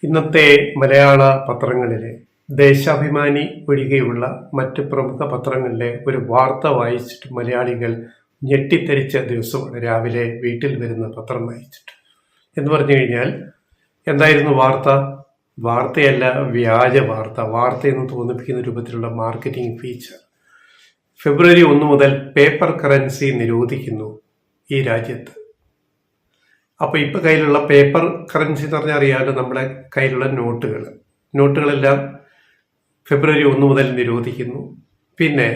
ഇന്നത്തെ മലയാള പത്രങ്ങളിലെ ദേശാഭിമാനി ഒഴികെയുള്ള മറ്റ് പ്രമുഖ പത്രങ്ങളിലെ ഒരു വാർത്ത വായിച്ചിട്ട് മലയാളികൾ ഞെട്ടിത്തെറിച്ച ദിവസമാണ് രാവിലെ വീട്ടിൽ വരുന്ന പത്രം വായിച്ചിട്ട്. എന്ന് പറഞ്ഞു കഴിഞ്ഞാൽ എന്തായിരുന്നു വാർത്ത? വാർത്തയല്ല, വ്യാജ വാർത്ത. വാർത്തയെന്ന് തോന്നിപ്പിക്കുന്ന രൂപത്തിലുള്ള മാർക്കറ്റിംഗ് ഫീച്ചർ. ഫെബ്രുവരി 1 മുതൽ പേപ്പർ കറൻസി നിരോധിക്കുന്നു ഈ രാജ്യത്ത്. അപ്പോൾ ഇപ്പോൾ കയ്യിലുള്ള പേപ്പർ കറൻസി എന്ന് പറഞ്ഞാൽ അറിയാമല്ലോ, നമ്മുടെ കയ്യിലുള്ള നോട്ടുകളെല്ലാം ഫെബ്രുവരി 1 മുതൽ നിരോധിക്കുന്നു. പിന്നെ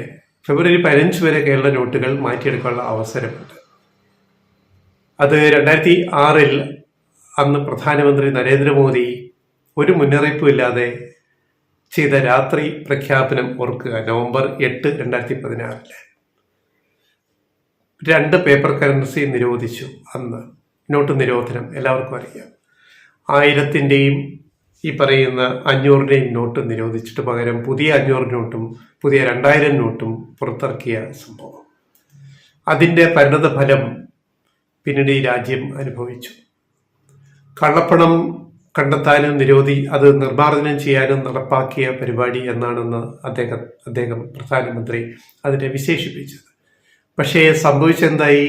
ഫെബ്രുവരി 15 വരെ കേരള നോട്ടുകൾ മാറ്റിയെടുക്കാനുള്ള അവസരമുണ്ട്. അത് 2006 അന്ന് പ്രധാനമന്ത്രി നരേന്ദ്രമോദി ഒരു മുന്നറിയിപ്പും ഇല്ലാതെ ചെയ്ത രാത്രി പ്രഖ്യാപനം ഓർക്കുക. നവംബർ 8, 2016 2 പേപ്പർ കറൻസി നിരോധിച്ചു. അന്ന് നോട്ട് നിരോധനം എല്ലാവർക്കും അറിയാം. 1000-ൻ്റെയും ഈ പറയുന്ന 500-ൻ്റെയും നോട്ട് നിരോധിച്ചിട്ട് പകരം പുതിയ 500 നോട്ടും പുതിയ 2000 നോട്ടും പുറത്തിറക്കിയ സംഭവം. അതിൻ്റെ പരിണത ഫലം പിന്നീട് ഈ രാജ്യം അനുഭവിച്ചു. കള്ളപ്പണം കണ്ടെത്താനും അത് നിർമ്മാർജ്ജനം ചെയ്യാനും നടപ്പാക്കിയ പരിപാടി എന്നാണെന്ന് അദ്ദേഹം പ്രധാനമന്ത്രി അതിനെ വിശേഷിപ്പിച്ചത്. പക്ഷേ സംഭവിച്ചെന്തായി?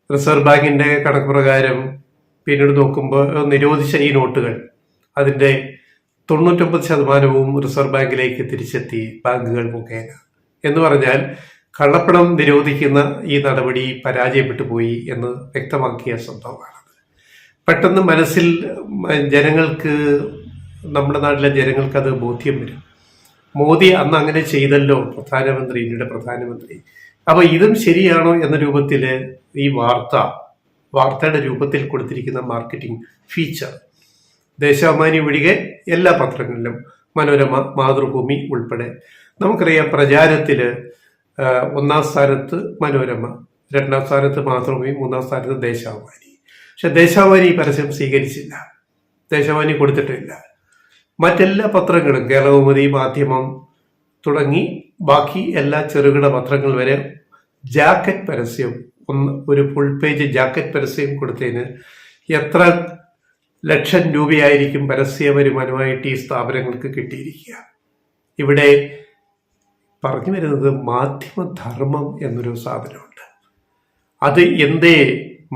റിസർവ് ബാങ്കിന്റെ കണക്ക് പ്രകാരം പിന്നീട് നോക്കുമ്പോൾ നിരോധിച്ച ഈ നോട്ടുകൾ അതിൻ്റെ 99% റിസർവ് ബാങ്കിലേക്ക് തിരിച്ചെത്തി ബാങ്കുകൾ മുഖേന. എന്ന് പറഞ്ഞാൽ കള്ളപ്പണം നിരോധിക്കുന്ന ഈ നടപടി പരാജയപ്പെട്ടു പോയി എന്ന് വ്യക്തമാക്കിയ സംഭവമാണ്. പെട്ടെന്ന് മനസ്സിൽ നമ്മുടെ നാട്ടിലെ ജനങ്ങൾക്ക് അത് ബോധ്യം വരും. മോദി അന്ന് അങ്ങനെ ചെയ്തല്ലോ, ഇന്ത്യയുടെ പ്രധാനമന്ത്രി. അപ്പൊ ഇതും ശരിയാണോ എന്ന രൂപത്തിൽ ഈ വാർത്തയുടെ രൂപത്തിൽ കൊടുത്തിരിക്കുന്ന മാർക്കറ്റിംഗ് ഫീച്ചർ ദേശാഭിമാനി ഒഴികെ എല്ലാ പത്രങ്ങളിലും, മനോരമ, മാതൃഭൂമി ഉൾപ്പെടെ നമുക്കറിയാം. പ്രചാരത്തിൽ 1-ാം സ്ഥാനത്ത് മനോരമ, 2-ാം സ്ഥാനത്ത് മാതൃഭൂമി, 3-ാം സ്ഥാനത്ത് ദേശാഭിമാനി. പക്ഷെ ദേശാഭിമാനി പരസ്യം സ്വീകരിച്ചില്ല, ദേശാഭിമാനി കൊടുത്തിട്ടില്ല. മറ്റെല്ലാ പത്രങ്ങളും, കേരളകൗമുദി, മാധ്യമം തുടങ്ങി ബാക്കി എല്ലാ ചെറുകിട പത്രങ്ങൾ വരെ ജാക്കറ്റ് പരസ്യം, ഒരു ഫുൾ പേജ് ജാക്കറ്റ് പരസ്യം കൊടുത്തതിന് എത്ര ലക്ഷം രൂപയായിരിക്കും പരസ്യ വരുമാനമായിട്ട് ഈ സ്ഥാപനങ്ങൾക്ക് കിട്ടിയിരിക്കുക. ഇവിടെ പറഞ്ഞു വരുന്നത് മാധ്യമധർമ്മം എന്നൊരു സാധനമുണ്ട്. അത് എന്തേ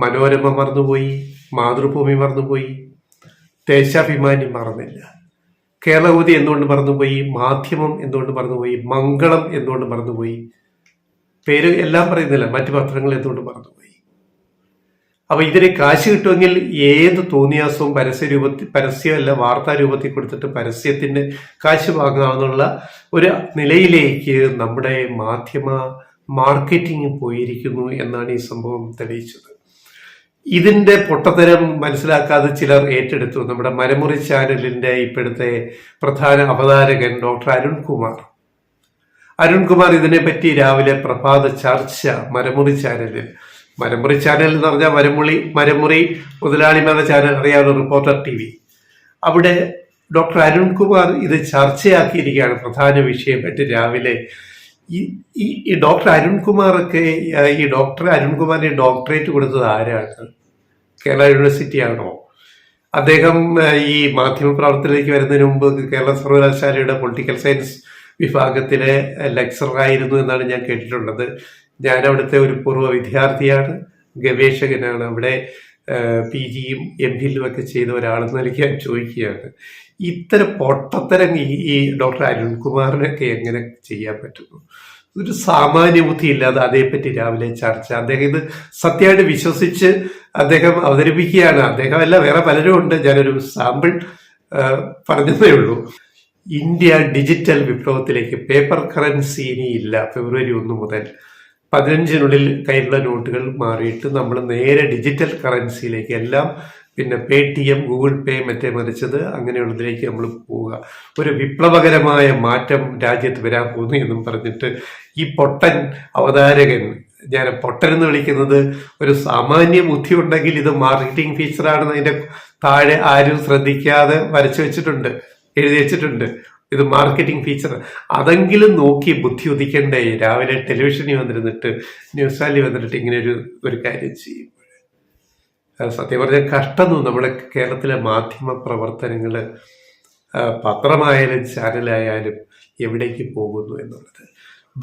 മനോരമ മറന്നുപോയി, മാതൃഭൂമി മറന്നുപോയി, ദേശാഭിമാനി മറന്നില്ല, കേരളകൗമുദി എന്തുകൊണ്ട് മറന്നുപോയി, മാധ്യമം എന്തുകൊണ്ട് മറന്നുപോയി, മംഗളം എന്തുകൊണ്ട് മറന്നുപോയി, പേര് എല്ലാം പറയുന്നില്ല, മറ്റു പത്രങ്ങൾ എന്തുകൊണ്ട് മറന്നുപോയി? അപ്പൊ ഇതിന് കാശ് കിട്ടുമെങ്കിൽ ഏത് തോന്നിയാസവും പരസ്യമല്ല വാർത്താ രൂപത്തിൽ കൊടുത്തിട്ട് പരസ്യത്തിന് കാശ് വാങ്ങാമെന്നുള്ള ഒരു നിലയിലേക്ക് നമ്മുടെ മാധ്യമ മാർക്കറ്റിംഗ് പോയിരിക്കുന്നു എന്നാണ് ഈ സംഭവം തെളിയിച്ചത്. ഇതിന്റെ പൊട്ടത്തരം മനസ്സിലാക്കാതെ ചിലർ ഏറ്റെടുത്തു. നമ്മുടെ മരമുറി ചാനലിന്റെ ഇപ്പോഴത്തെ പ്രധാന അവതാരകൻ ഡോക്ടർ അരുൺകുമാർ ഇതിനെപ്പറ്റി രാവിലെ പ്രഭാത ചർച്ച മരമുറി ചാനൽ എന്ന് പറഞ്ഞാൽ മരമുറി മുതലാളിമാരുടെ ചാനൽ അറിയാവുന്ന റിപ്പോർട്ടർ TV. അവിടെ ഡോക്ടർ അരുൺകുമാർ ഇത് ചർച്ചയാക്കിയിരിക്കുകയാണ് പ്രധാന വിഷയമായിട്ട് രാവിലെ. ഈ ഡോക്ടർ അരുൺകുമാറിന് ഡോക്ടറേറ്റ് കൊടുത്തത് ആരാണ്? കേരള യൂണിവേഴ്സിറ്റി ആണോ? അദ്ദേഹം ഈ മാധ്യമ പ്രവർത്തനത്തിലേക്ക് വരുന്നതിന് മുമ്പ് കേരള സർവകലാശാലയുടെ പൊളിറ്റിക്കൽ സയൻസ് വിഭാഗത്തിലെ ലെക്ചറായിരുന്നു എന്നാണ് ഞാൻ കേട്ടിട്ടുള്ളത്. ഞാൻ അവിടുത്തെ ഒരു പൂർവ്വ വിദ്യാർത്ഥിയാണ്, ഗവേഷകനാണ്. അവിടെ PGയും MPhilലും ഒക്കെ ചെയ്ത ഒരാളെന്ന് നിലയ്ക്ക് ഞാൻ ചോദിക്കുകയാണ്, ഇത്തരം പൊട്ടത്തരം ഈ ഡോക്ടർ അരുൺകുമാറിനൊക്കെ എങ്ങനെ ചെയ്യാൻ പറ്റുന്നു? ഒരു സാമാന്യ ബുദ്ധി ഇല്ലാതെ അതേപ്പറ്റി രാവിലെ ചർച്ച. അദ്ദേഹം ഇത് സത്യമായിട്ട് വിശ്വസിച്ച് അദ്ദേഹം അവതരിപ്പിക്കുകയാണ്. അദ്ദേഹമല്ല, വേറെ പലരും ഉണ്ട്. ഞാനൊരു സാമ്പിൾ പറഞ്ഞതേ ഉള്ളൂ. ഇന്ത്യ ഡിജിറ്റൽ വിപ്ലവത്തിലേക്ക്, പേപ്പർ കറൻസി ഇനിയില്ല. ഫെബ്രുവരി 1 മുതൽ 15-നുള്ളിൽ കയ്യിലുള്ള നോട്ടുകൾ മാറിയിട്ട് നമ്മൾ നേരെ ഡിജിറ്റൽ കറൻസിയിലേക്ക്, എല്ലാം പിന്നെ Paytm, ഗൂഗിൾ പേ, മറ്റേ മറിച്ചത് അങ്ങനെയുള്ളതിലേക്ക് നമ്മൾ പോവുക. ഒരു വിപ്ലവകരമായ മാറ്റം രാജ്യത്ത് വരാൻ പോകുന്നു എന്നും പറഞ്ഞിട്ട് ഈ പൊട്ടൻ അവതാരകൻ, ഞാൻ പൊട്ടൻ എന്ന് വിളിക്കുന്നത് ഒരു സാമാന്യ ബുദ്ധി ഉണ്ടെങ്കിൽ ഇത് മാർക്കറ്റിംഗ് ഫീച്ചറാണെന്ന് അതിന്റെ താഴെ ആരും ശ്രദ്ധിക്കാതെ എഴുതി വെച്ചിട്ടുണ്ട്. ഇത് മാർക്കറ്റിംഗ് ഫീച്ചർ. അതെങ്കിലും നോക്കി ബുദ്ധി ഉദിക്കണ്ടേ? രാവിലെ ടെലിവിഷനിൽ വന്നിരുന്നിട്ട്, ന്യൂസ് ചാനലിൽ വന്നിട്ട് ഇങ്ങനെ ഒരു കാര്യം ചെയ്യും. സത്യം പറഞ്ഞാൽ കഷ്ടന്നു നമ്മുടെ കേരളത്തിലെ മാധ്യമ പ്രവർത്തനങ്ങൾ, പത്രമായാലും ചാനലായാലും എവിടേക്ക് പോകുന്നു എന്നുള്ളത്.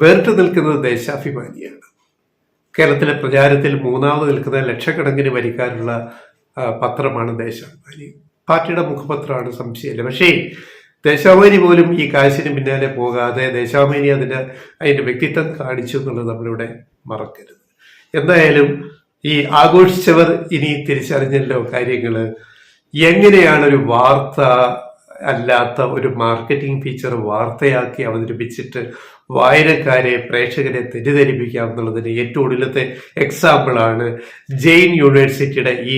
വേറിട്ട് നിൽക്കുന്നത് ദേശാഭിമാനിയാണ്. കേരളത്തിലെ പ്രചാരത്തിൽ മൂന്നാമത് നിൽക്കുന്ന ലക്ഷക്കണക്കിന് വരിക്കാരുള്ള പത്രമാണ് ദേശാഭിമാനി. പാർട്ടിയുടെ മുഖപത്രമാണ്, സംശയമില്ല. പക്ഷേ ദേശാഭിമാനി പോലും ഈ കാശിന് പിന്നാലെ പോകാതെ ദേശാഭിമാനി അതിൻ്റെ വ്യക്തിത്വം കാണിച്ചു എന്നുള്ളത് നമ്മളിവിടെ മറക്കരുത്. എന്തായാലും ഈ ആഘോഷിച്ചവർ ഇനി തിരിച്ചറിഞ്ഞല്ലോ കാര്യങ്ങൾ. എങ്ങനെയാണ് ഒരു വാർത്ത അല്ലാത്ത ഒരു മാർക്കറ്റിംഗ് ഫീച്ചർ വാർത്തയാക്കി അവതരിപ്പിച്ചിട്ട് വായനക്കാരെ, പ്രേക്ഷകരെ തെറ്റിദ്ധരിപ്പിക്കാം എന്നുള്ളതിന് ഏറ്റവും ഒടുവിലത്തെ എക്സാമ്പിളാണ് ജെയിൻ യൂണിവേഴ്സിറ്റിയുടെ ഈ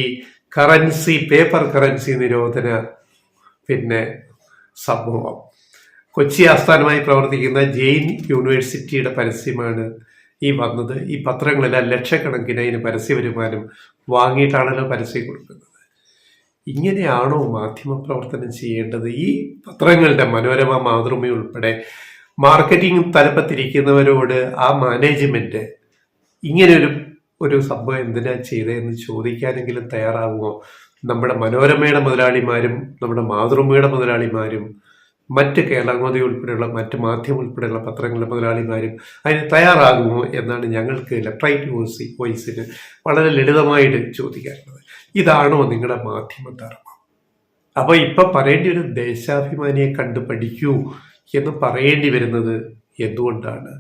പേപ്പർ കറൻസി നിരോധന സംഭവം. കൊച്ചി ആസ്ഥാനമായി പ്രവർത്തിക്കുന്ന ജെയിൻ യൂണിവേഴ്സിറ്റിയുടെ പരസ്യമാണ് ഈ വന്നത്. ഈ പത്രങ്ങളെല്ലാം ലക്ഷക്കണക്കിന് അതിന് പരസ്യ വരുമാനം വാങ്ങിയിട്ടാണല്ലോ പരസ്യം കൊടുക്കുന്നത്. ഇങ്ങനെയാണോ മാധ്യമപ്രവർത്തനം ചെയ്യേണ്ടത്? ഈ പത്രങ്ങളുടെ മനോരമ, മാതൃഭൂമി ഉൾപ്പെടെ മാർക്കറ്റിംഗ് തലപ്പത്തിരിക്കുന്നവരോട് ആ മാനേജ്മെന്റ് ഇങ്ങനെ ഒരു സംഭവം എന്തിനാ ചെയ്തതെന്ന് ചോദിക്കാനെങ്കിലും തയ്യാറാകുമോ? നമ്മുടെ മനോരമയുടെ മുതലാളിമാരും നമ്മുടെ മാതൃഭൂമിയുടെ മുതലാളിമാരും മറ്റ് കേരളകൗമുദി ഉൾപ്പെടെയുള്ള മറ്റ് മാധ്യമം ഉൾപ്പെടെയുള്ള പത്രങ്ങളുടെ മുതലാളിമാരും അതിന് തയ്യാറാകുമോ എന്നാണ് ഞങ്ങൾക്ക് ലെഫ്റ്റ് വോയിസിന് വളരെ ലളിതമായിട്ട് ചോദിക്കാറുള്ളത്. ഇതാണോ നിങ്ങളുടെ മാധ്യമ ധർമ്മം? അപ്പോൾ ഇപ്പം പറയേണ്ടി ഒരു ദേശാഭിമാനിയെ കണ്ടു പഠിക്കൂ എന്ന് പറയേണ്ടി വരുന്നത് എന്തുകൊണ്ടാണ്?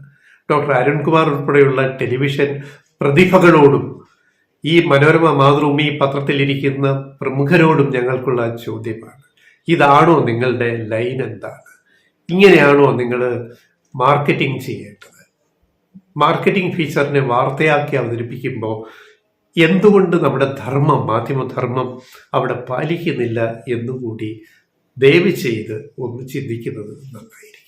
ഡോക്ടർ അരുൺകുമാർ ഉൾപ്പെടെയുള്ള ടെലിവിഷൻ പ്രതിഭകളോടും ഈ മനോരമ, മാതൃഭൂമി പത്രത്തിലിരിക്കുന്ന പ്രമുഖരോടും ഞങ്ങൾക്കുള്ള ചോദ്യമാണ്. ഇതാണോ നിങ്ങളുടെ ലൈൻ? എന്താണ്? ഇങ്ങനെയാണോ നിങ്ങൾ മാർക്കറ്റിംഗ് ചെയ്യേണ്ടത്? മാർക്കറ്റിംഗ് ഫീച്ചറിനെ വാർത്തയാക്കി അവതരിപ്പിക്കുമ്പോൾ എന്തുകൊണ്ട് നമ്മുടെ ധർമ്മം, മാധ്യമധർമ്മം അവിടെ പാലിക്കുന്നില്ല എന്നുകൂടി ദയവ് ചെയ്ത് ഒന്ന് ചിന്തിക്കുന്നത് നന്നായിരിക്കും.